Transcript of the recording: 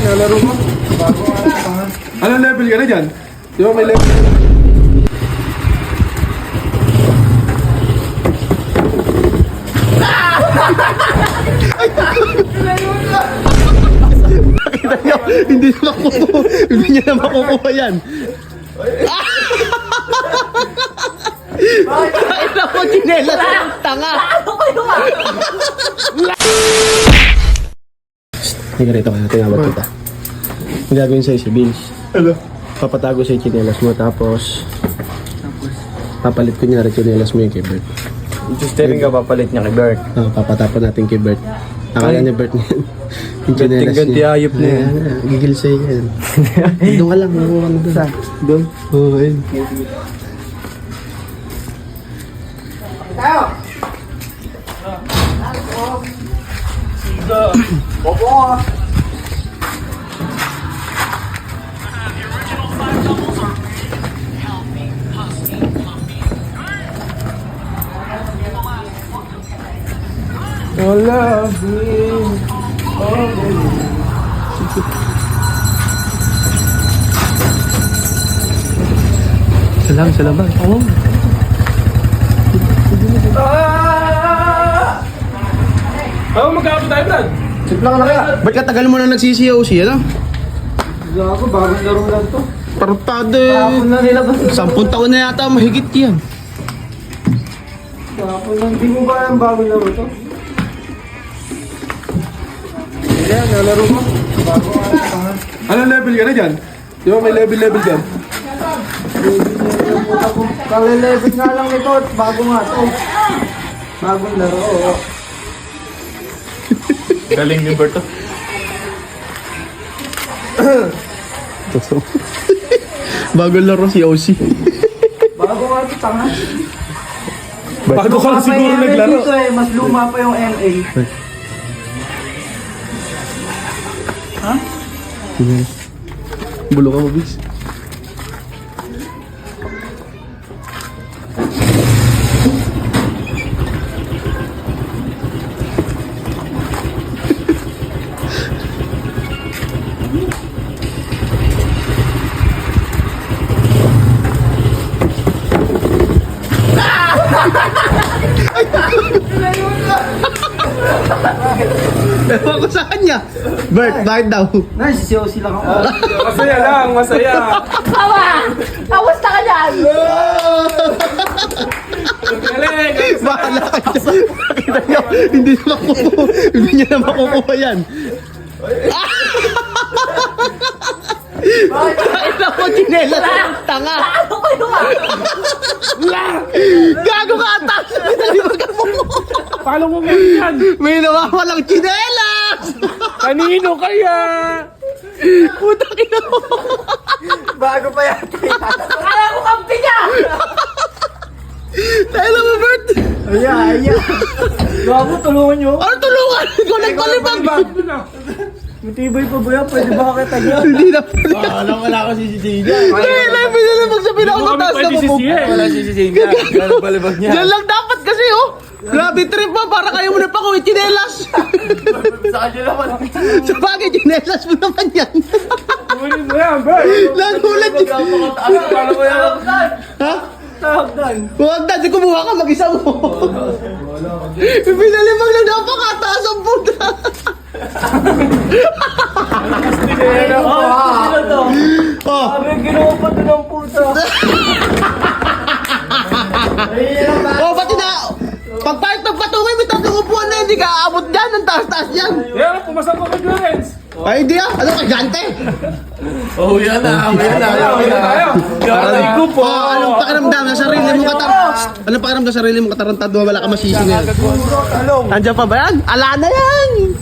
nalaro mo. Bago nga. Anong level ka na dyan? Di ba may level? Hindi na makukuha. Hindi niya na makukuha yan. Kahit ako, chinelas. Tanga. Hindi rito kaya tinawag kita. Ang gagawin sa'yo si Vince. Ano? Papatago sa chinelas mo tapos papalit ko niya rin chinelas mo yung kay Bert. Interesting ka papalit niya kay Bert. Papatapon natin kay Bert. Akala ni Bert niyan. Yung chinelas Ganti niya. ayop na yan. Gigil sa'yo yan. Doon ka lang. Doon ka doon. Saan? Doon? Oo, ayun. Wala. Salang sa labas. Oo. Ano magkakapo tayo, Brad? Simple ka na kaya. Ba't katagal mo na nagsisiyaw-si, ano? Ako, bagong laro lang to. Partado. Kahapon na nilabas. 10 taon na yata mahigit yan. Kahapon lang. Di mo ba yung bagong laro to? Yan, nalaro mo. Bago nga. Anong level ka na dyan? Di ba may level dyan? Kale-level nga lang nito. Bago nga to. Bagong laro. Oo. Galing ni Berto. Bagong laro si OC. Bago nga to, tanga. Bago ka lang siguro naglaro. Dito eh, mas luma pa yung LA. Bulo ka mo, bis. Ewan ko sa kanya. Bert, bakit daw? Nasisiyaw sila ako. Masaya lang, masaya. Kamusta ka dyan? Galing! Bahala ka dyan. Nakita niyo, hindi na makukuha. Hindi niya na makukuha yan. Kahit ako, chinelas. Tanga. Ano kayo ah? Gago ka ata. Pinalibag mo. Paano mo yan? May nawawalang chinelas. Kanino kaya? Puta kina mo. Bago pa yata yan. Akala ko kampi niya! Tayo na mo, Bert. Ayan. Bago, tulungan nyo. Ano tulungan? Ikaw nagpalibag. Matibay pa ba yan? Pwede ba kita dyan? Hindi na pala. Alam ko na ako sisisihin niya. Hindi, pinalibag sa pinakataas na mo. Wala sisisihin niya. Gano'n balibag niya. Diyan lang dapat kasi, oh. Grabe trip mo, para kayo mo na pa ko, chinelas. Sa kanya naman. Sa bagay, chinelas mo naman yan. Kunin mo yan, Bert! Nagulat yun. Paano mo yan? Ha? Tawagdan. Huwag na, di kumuha ka, mag-isa mo. Pinalimang na napakataas ang puta. Sino to? Oh, Sabi, ginawa pa ito ng puta. oh, pati na. Pagpahit ng patungay, may tatang upuan na, hindi ka aabot dyan, ang taas-taas yan. Yan, pumasok ko kay Clarence! Ay, hindi ah. Ano, kagante? Oh, yan na. Yan na. Anong pakiramdam sa sarili mo Anong pakiramdam sa sarili mo katarantado, wala ka masisi ngayon? Andiyan pa ba yan? Ala na yan!